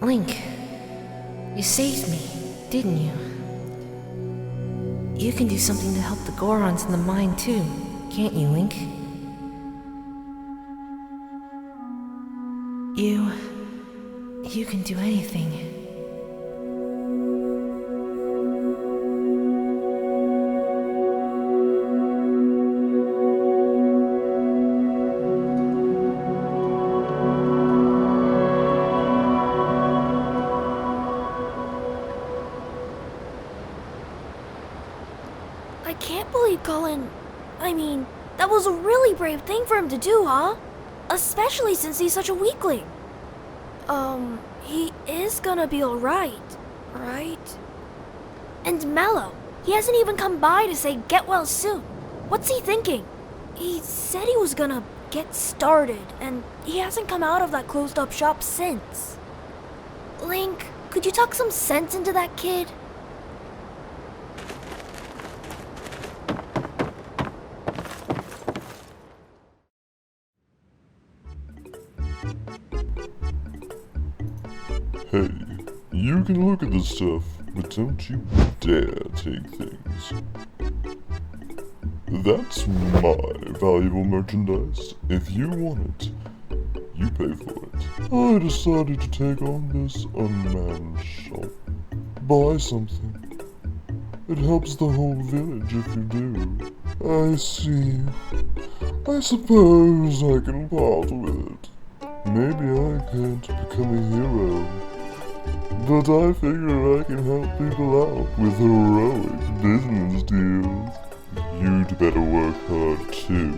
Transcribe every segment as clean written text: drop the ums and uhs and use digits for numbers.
Link, you saved me, didn't you? You can do something to help the Gorons in the mine too, can't you, Link? You can do anything. I can't believe that was a really brave thing for him to do, huh? Especially since he's such a weakling. He is gonna be alright, right? And Malo, he hasn't even come by to say get well soon. What's he thinking? He said he was gonna get started, and he hasn't come out of that closed-up shop since. Link, could you talk some sense into that kid? Hey, you can look at the stuff, but don't you dare take things. That's my valuable merchandise. If you want it, you pay for it. I decided to take on this unmanned shop. Buy something. It helps the whole village if you do. I see. I suppose I can part with it. Maybe I can't become a hero, but I figure I can help people out with heroic business deals. You'd better work hard too.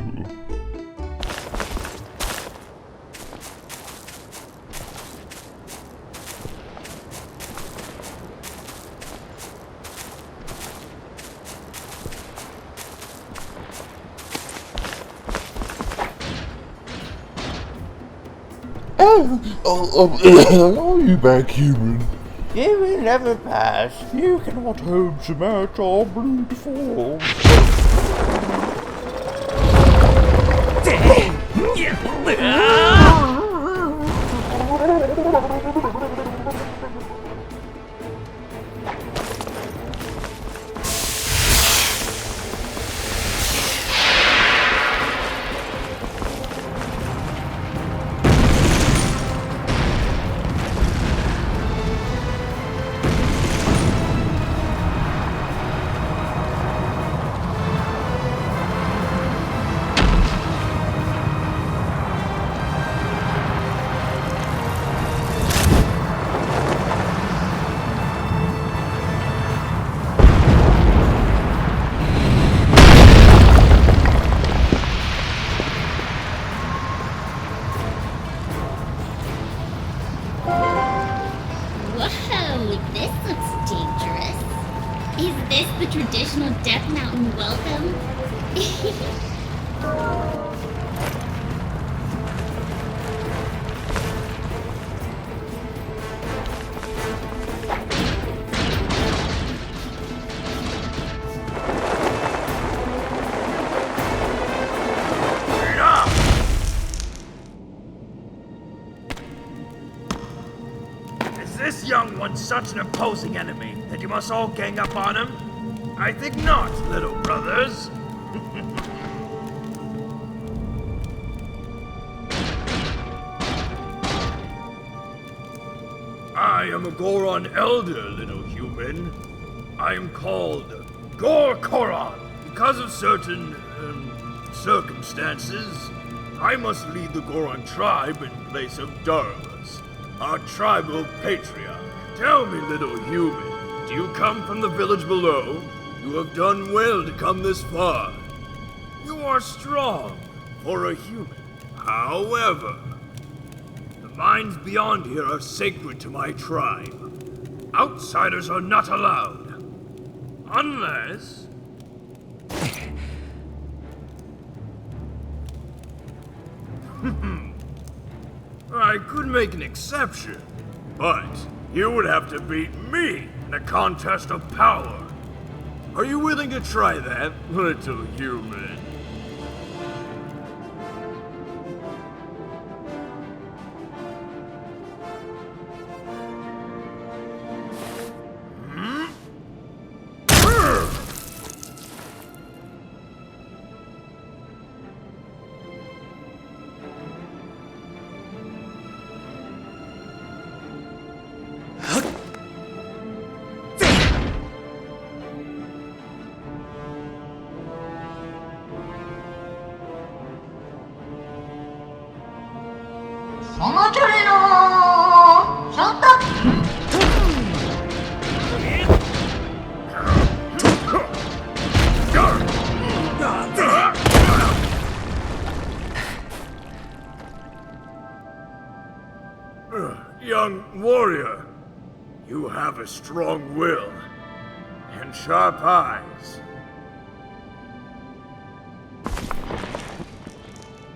Are you back, human? You will never pass. You cannot hope to match our brute force. Is this the traditional Death Mountain welcome? Is this young one such an imposing enemy that you must all gang up on him? I think not, little brothers. I am a Goron elder, little human. I am called Goron. Because of certain circumstances, I must lead the Goron tribe in place of Durmus, our tribal patriarch. Tell me, little human, do you come from the village below? You have done well to come this far. You are strong for a human. However, the mines beyond here are sacred to my tribe. Outsiders are not allowed. Unless... I could make an exception, but you would have to beat me in a contest of power. Are you willing to try that, little human? Young warrior, you have a strong will and sharp eyes.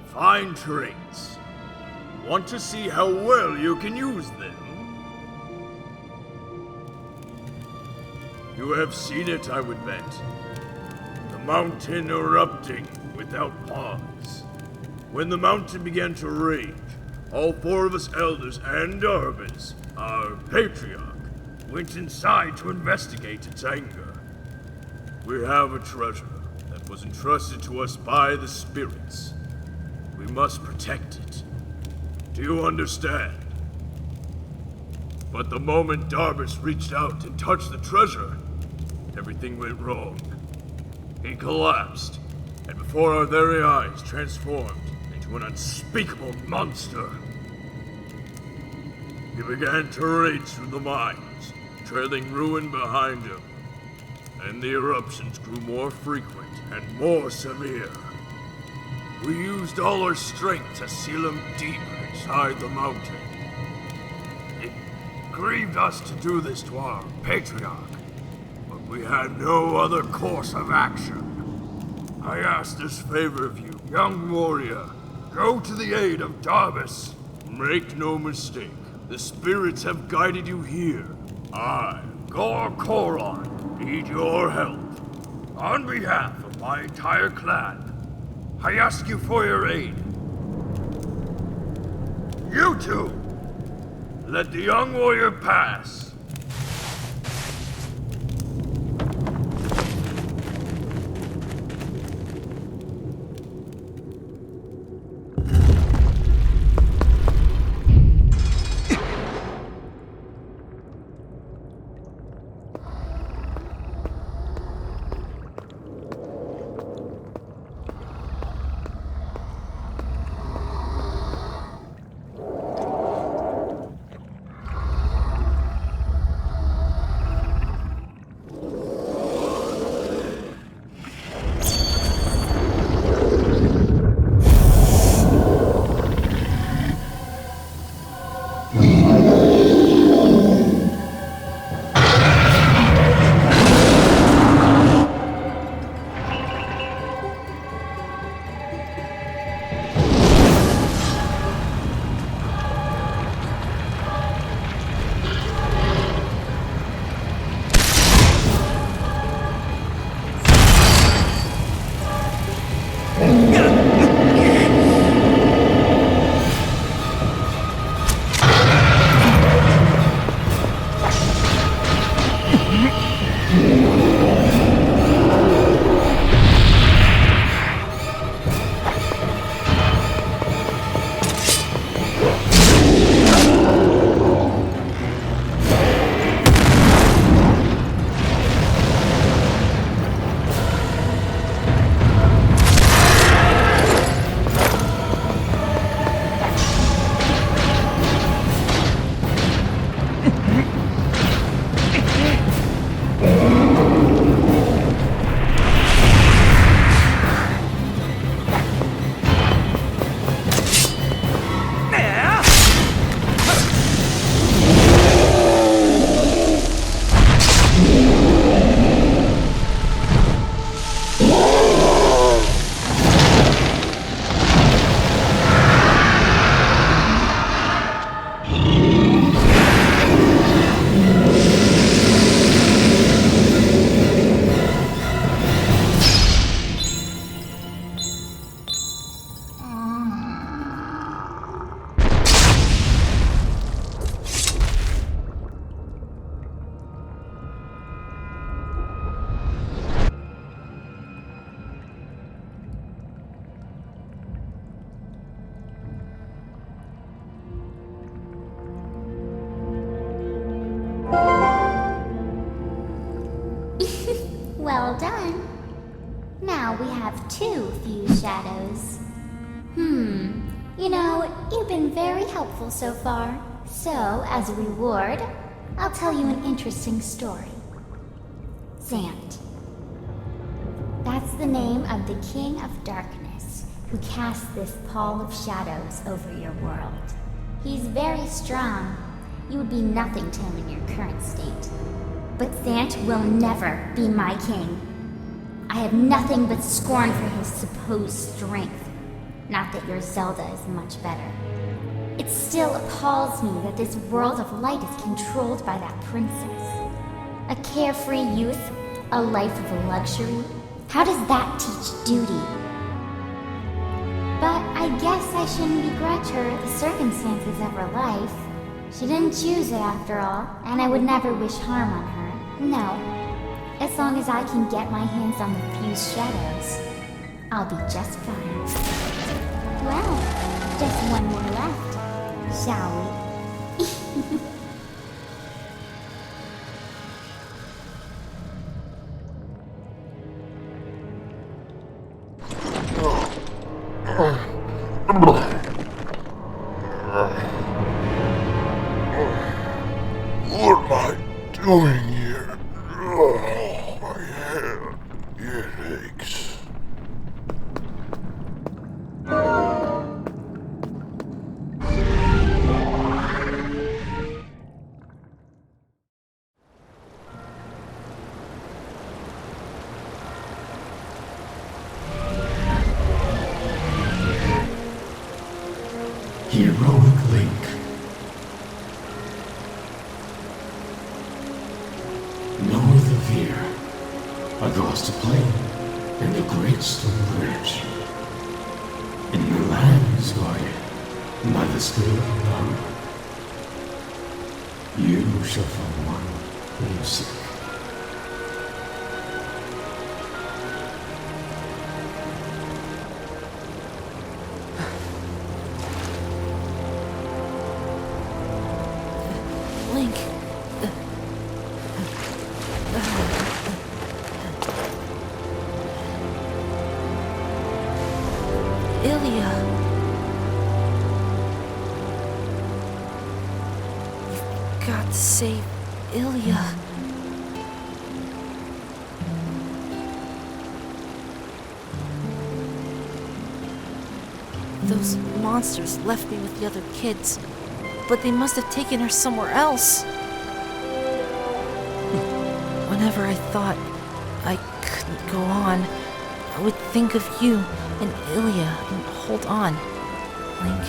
Fine traits. Want to see how well you can use them? You have seen it, I would bet. The mountain erupting without pause. When the mountain began to rage, all four of us elders and Darbus, our patriarch, went inside to investigate its anger. We have a treasure that was entrusted to us by the spirits. We must protect it. Do you understand? But the moment Darbus reached out and touched the treasure, everything went wrong. He collapsed, and before our very eyes transformed into an unspeakable monster. He began to rage through the mines, trailing ruin behind him, and the eruptions grew more frequent and more severe. We used all our strength to seal him deep inside the mountain. It grieved us to do this to our patriarch, but we had no other course of action. I ask this favor of you, young warrior. Go to the aid of Darbus. Make no mistake, the spirits have guided you here. I, Goron, need your help. On behalf of my entire clan, I ask you for your aid. You two, let the young warrior pass. Well done. Now we have two fused shadows. You know, you've been very helpful so far. So, as a reward, I'll tell you an interesting story. Zant. That's the name of the King of Darkness, who casts this pall of shadows over your world. He's very strong. You would be nothing to him in your current state. But Zant will never be my king. I have nothing but scorn for his supposed strength. Not that your Zelda is much better. It still appalls me that this world of light is controlled by that princess. A carefree youth, a life of luxury. How does that teach duty? But I guess I shouldn't begrudge her the circumstances of her life. She didn't choose it after all, and I would never wish harm on her. No. As long as I can get my hands on the fused shadows, I'll be just fine. Well, just one more left, shall we? What am I doing here? Oh, my head. It aches. Heroic Link. North of here, across the plain and the Great Stone Bridge. In the lands guarded by the Spirit of Love, you shall find one who is sick. Link. Ilia. You've got to save Ilia. Those monsters left me with the other kids, but they must have taken her somewhere else. Whenever I thought I couldn't go on, I would think of you and Ilia and hold on, Link.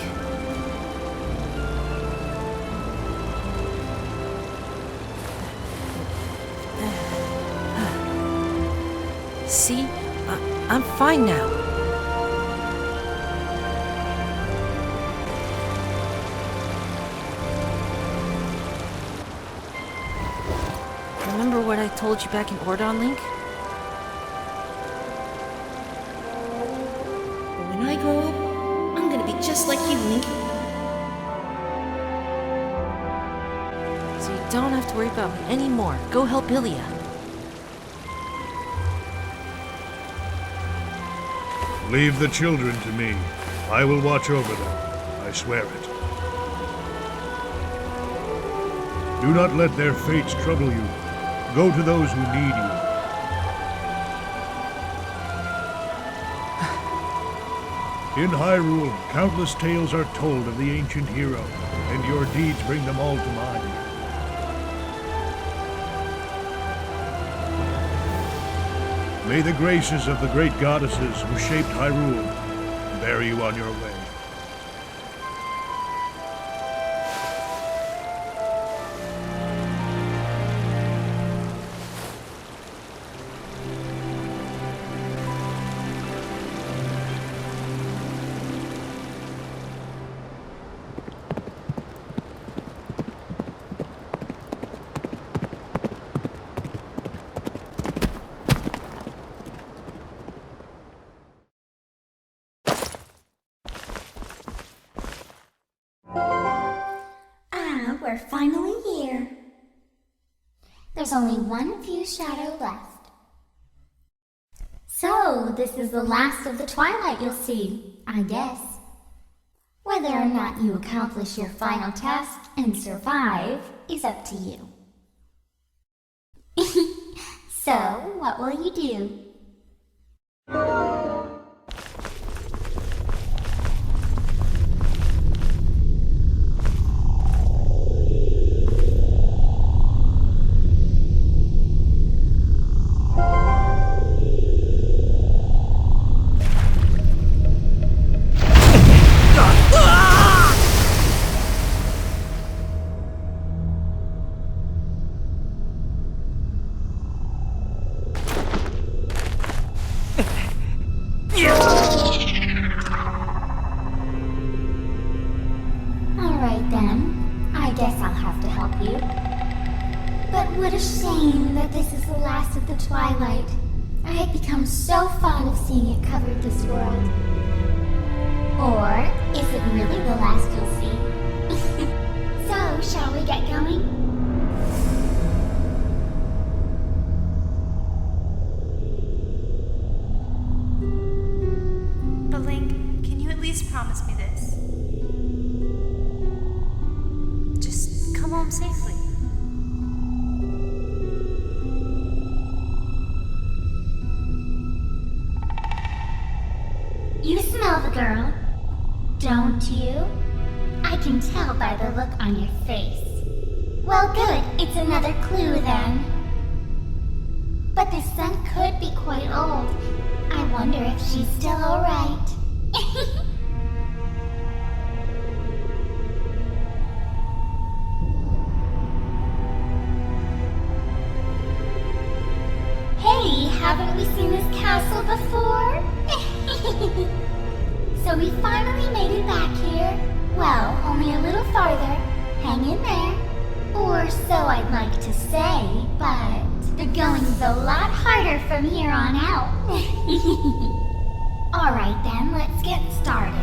See? I'm fine now. Remember what I told you back in Ordon, Link? When I grow up, I'm gonna be just like you, Link. So you don't have to worry about me anymore. Go help Ilia. Leave the children to me. I will watch over them. I swear it. Do not let their fates trouble you. Go to those who need you. In Hyrule, countless tales are told of the ancient hero, and your deeds bring them all to mind. May the graces of the great goddesses who shaped Hyrule bear you on your way. We're finally here. There's only one fused shadow left. So, this is the last of the Twilight you'll see, I guess. or not you accomplish your final task and survive is up to you. So, what will you do? Alright then, I guess I'll have to help you. But what a shame that this is the last of the Twilight. I had become so fond of seeing it cover this world. Or is it really the last you'll see? So, shall we get going? But Link, can you at least promise me this? Just come home safely. You smell the girl, don't you? I can tell by the look on your face. Well, good, it's another clue then. But the scent could be quite old. I wonder if she's still alright. Hey, haven't we seen this castle before? So we finally made it back here. Well, only a little farther. Hang in there. Or so I'd like to say, but the going's a lot harder from here on out. Alright then, let's get started.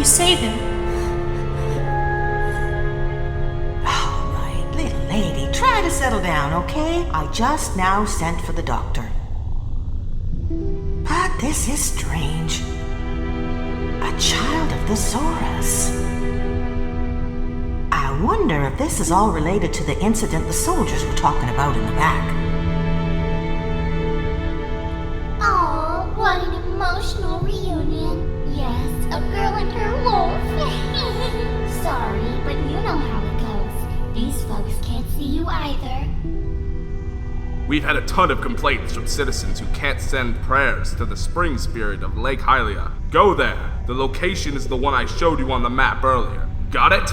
Save him. All right, little lady, try to settle down, okay? I just now sent for the doctor. But this is strange. A child of the Zoras. I wonder if this is all related to the incident the soldiers were talking about in the back. Oh, what an emotional reunion. Yes, a girl and her wolf. Sorry, but you know how it goes. These folks can't see you either. We've had a ton of complaints from citizens who can't send prayers to the spring spirit of Lake Ilia. Go there. The location is the one I showed you on the map earlier. Got it?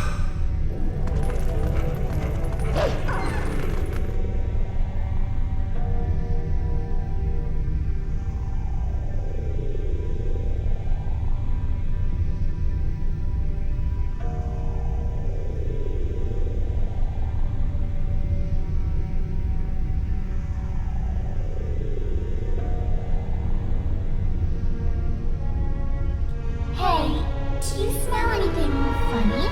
Hey, do you smell anything funny?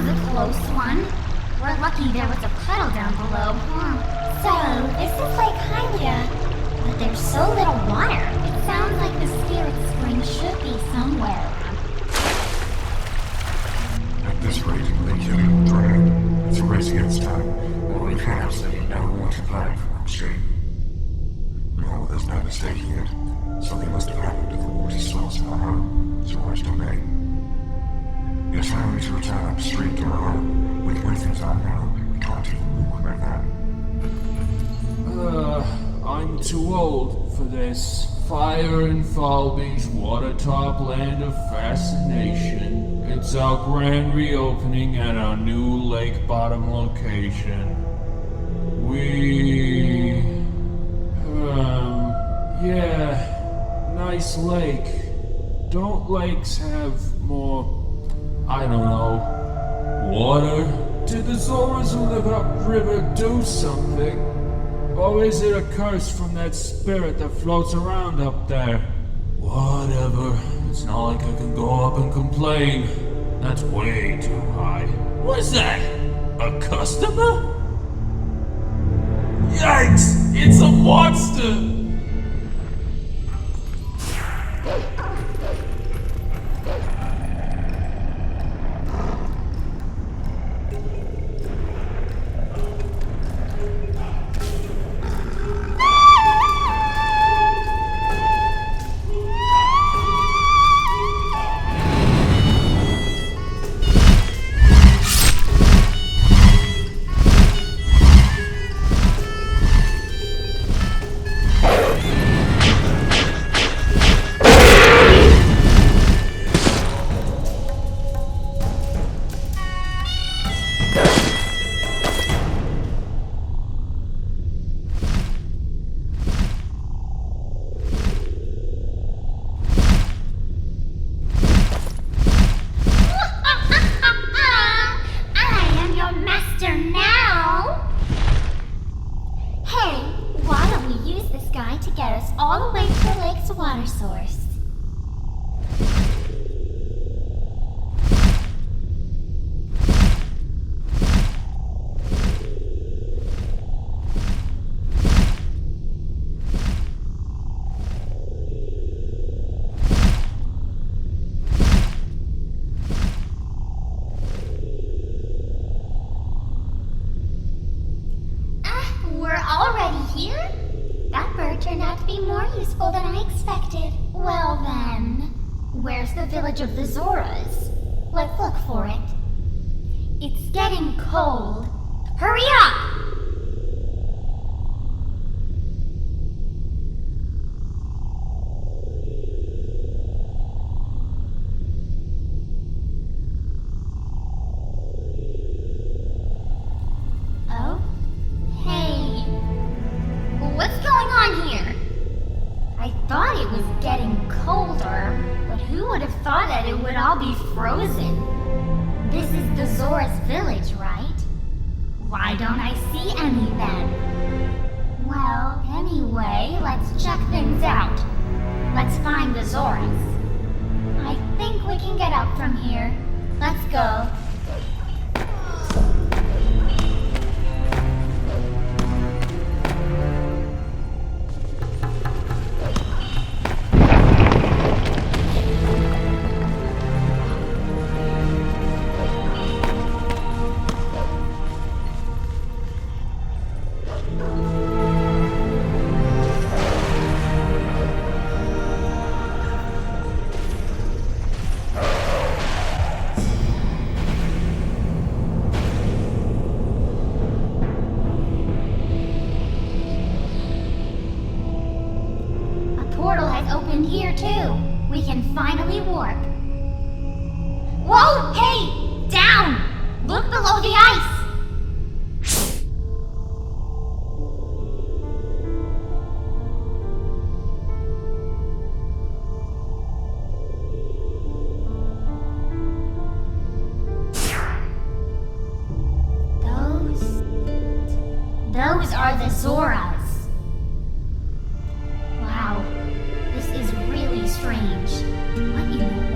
was a close one. We're lucky there was a puddle down below, huh? So, this is Lake Ilia, but there's so little water. It sounds like the spirit spring should be somewhere. At this rate, Lake Ilia will drain. It's a race against time. Only perhaps they would never want to plan for exchange. No, there's no mistaking it. Something must have happened to the water source in our home, Zora's domain. It's time to return upstream to our home. With where things are now, we can't even move back then. I'm too old for this. Fire in Falbi's watertop land of fascination. It's our grand reopening at our new lake bottom location. Yeah, nice lake. Don't lakes have more, I don't know, water? Did the Zoras who live upriver do something? Or is it a curse from that spirit that floats around up there? Whatever. It's not like I can go up and complain. That's way too high. What's that? A customer? Yikes! It's a monster! Of the Zoras. Let's look for it. It's getting cold. Hurry up! Oh? Hey. What's going on here? I thought it was getting colder. Who would have thought that it would all be frozen? This is the Zora's village, right? Why don't I see any then? Well, anyway, let's check things out. Let's find the Zoras. I think we can get up from here. Let's go. Here too. We can finally warp. Whoa! Hey! Down! Look below the ice! Those are the Zoras. Wow. This is really strange. What in the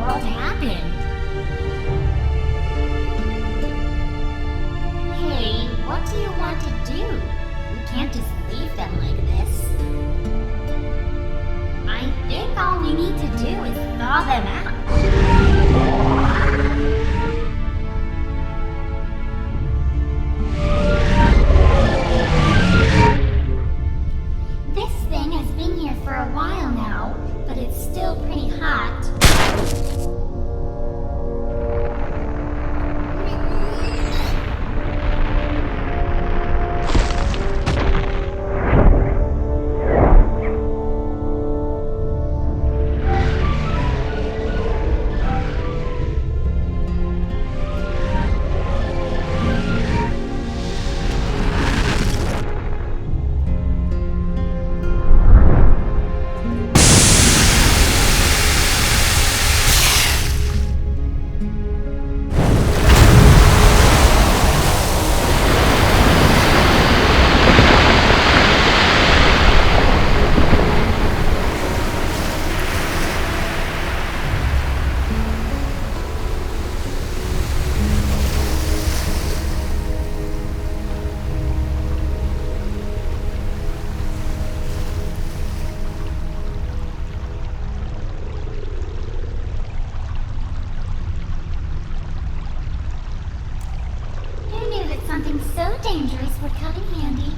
something so dangerous would come in handy.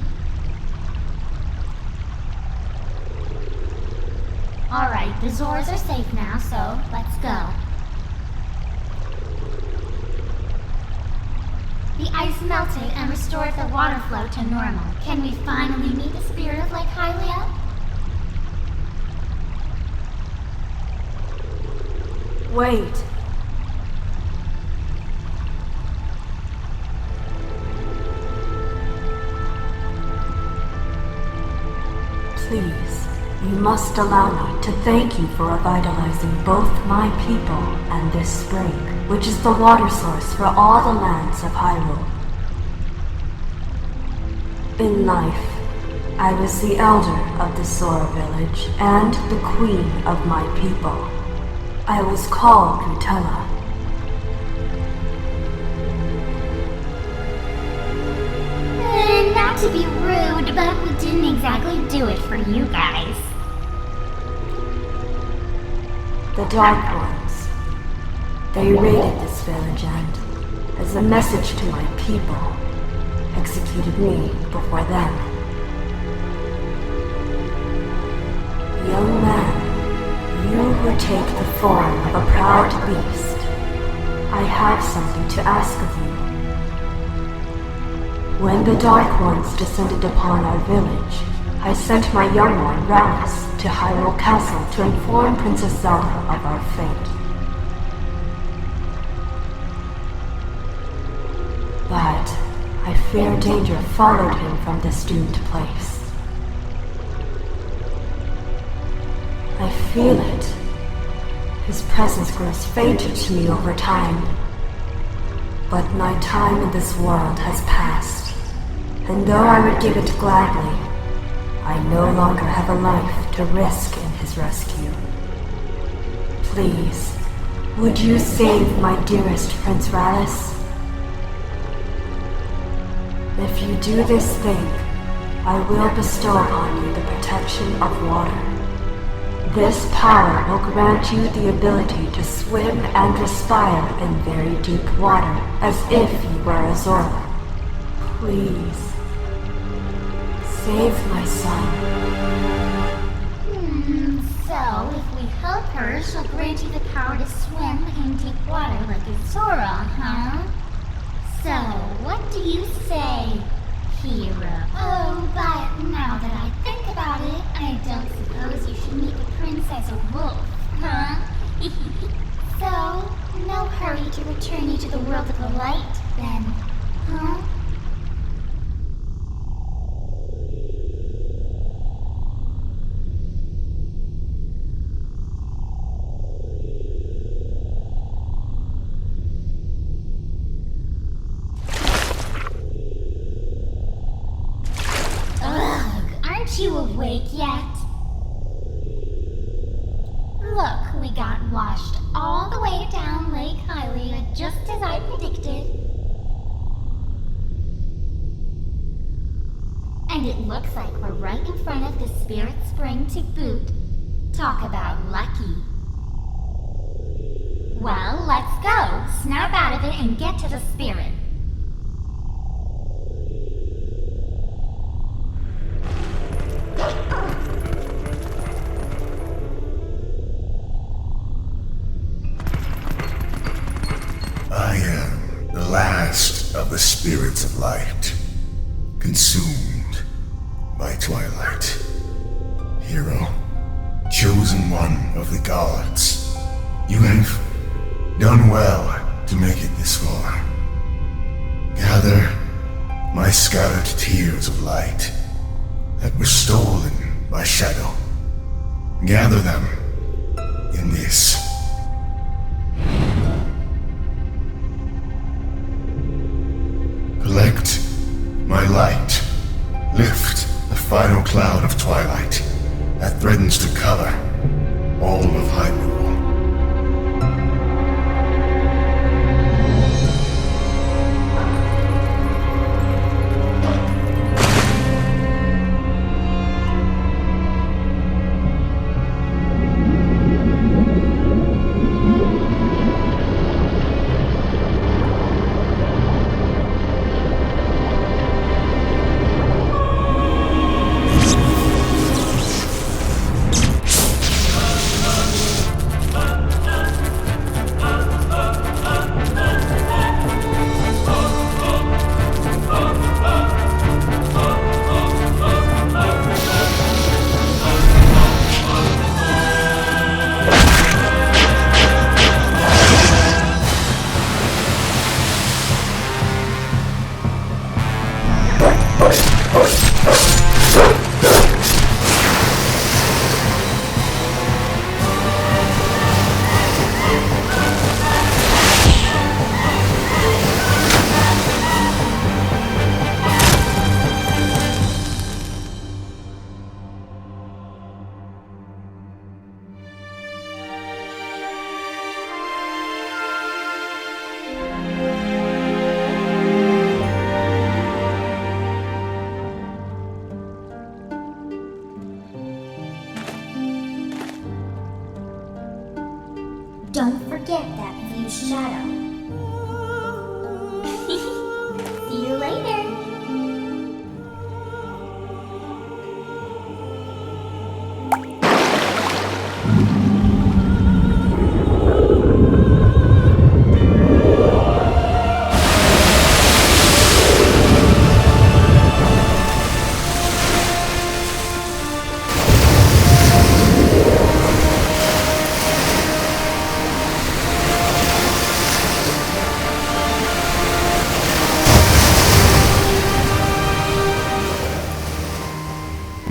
Alright, the Zors are safe now, so let's go. The ice melted and restored the water flow to normal. Can we finally meet the spirit of Lake Hylia? Wait. Please, you must allow me to thank you for revitalizing both my people and this spring, which is the water source for all the lands of Hyrule. In life, I was the elder of the Zora village and the queen of my people. I was called Rutella. Not to be rude, but we didn't exactly do it for you guys. The Dark Ones. They raided this village and, as a message to my people, executed me before them. Young man, you who take the form of a proud beast, I have something to ask of you. When the Dark Ones descended upon our village, I sent my young one, Rallis, to Hyrule Castle to inform Princess Zelda of our fate. But I fear danger followed him from this doomed place. I feel it. His presence grows fainter to me over time. But my time in this world has passed. And though I would give it gladly, I no longer have a life to risk in his rescue. Please, would you save my dearest Prince Rallis? If you do this thing, I will bestow upon you the protection of water. This power will grant you the ability to swim and respire in very deep water, as if you were a Zora. Please. Save my son. So if we help her, she'll grant you the power to swim in deep water like a Zora, huh? So, what do you say, hero? Oh, but now that I think about it, I don't suppose you should meet the prince as a wolf, huh? So, no hurry to return you to the world of the light, then, huh? You awake yet? Look, we got washed all the way down Lake Hylia, just as I predicted. And it looks like we're right in front of the Spirit Spring to boot. Talk about lucky. Well, let's go. Snap out of it and get to the Spirit. Of the spirits of light, consumed by Twilight. Hero, chosen one of the gods, you have done well to make it this far. Gather my scattered tears of light that were stolen by shadow. Gather them in this. Collect my light. Lift the final cloud of twilight that threatens to cover all of Hyrule.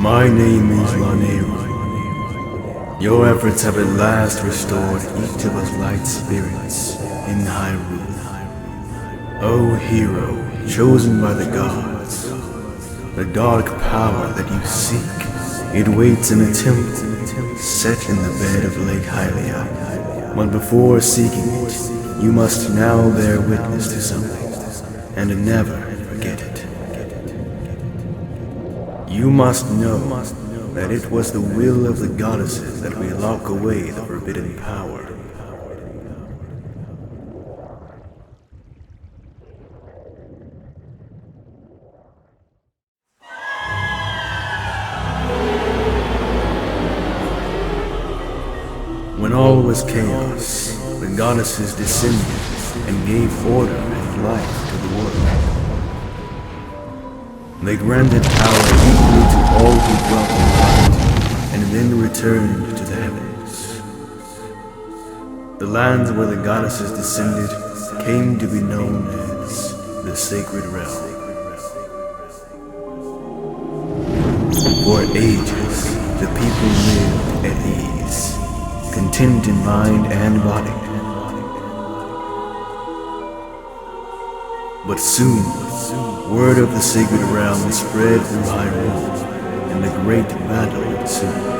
My name is Lanyru. Your efforts have at last restored each of us light spirits in Hyrule. O hero, chosen by the gods, the dark power that you seek, it waits in a temple set in the bed of Lake Hylia. But before seeking it, you must now bear witness to something, and never forget it. You must know that it was the will of the goddesses that we lock away the forbidden power. When all was chaos, the goddesses descended and gave order and life to the world. They granted power equally to all who dwelt in light, and then returned to the heavens. The lands where the goddesses descended came to be known as the Sacred Realm. For ages, the people lived at ease, content in mind and body. But soon, word of the Sacred Realm spread through Hyrule, and a great battle ensued.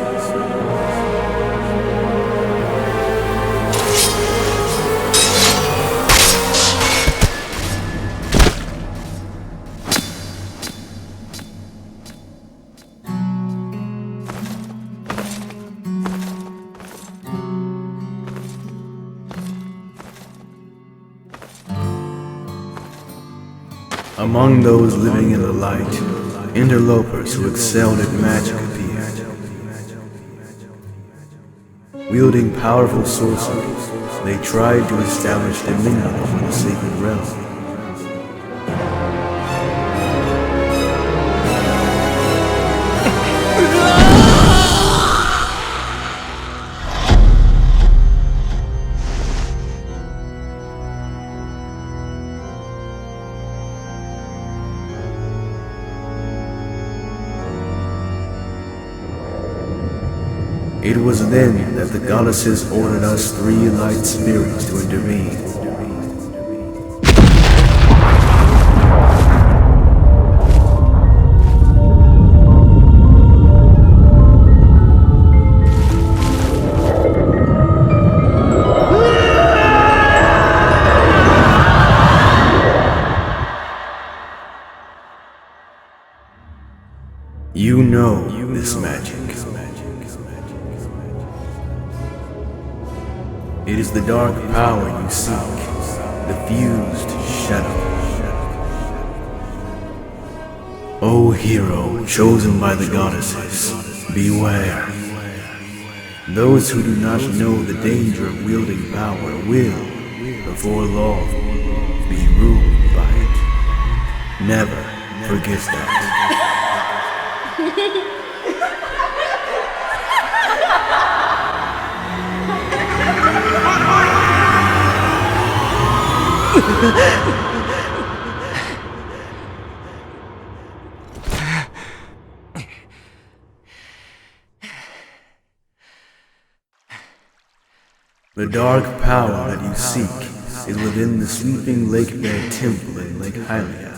Among those living in the light, interlopers who excelled at magic appeared. Wielding powerful sorcery, they tried to establish dominion over the Sacred Realm. It was then that the goddesses ordered us 3 light spirits to intervene. You know this magic. It is the dark power you seek, the fused shadow. O hero, chosen by the goddesses, beware. Those who do not know the danger of wielding power will, before long, be ruled by it. Never forget that. The dark power that you seek is within the sleeping lake-bed temple in Lake Hylia.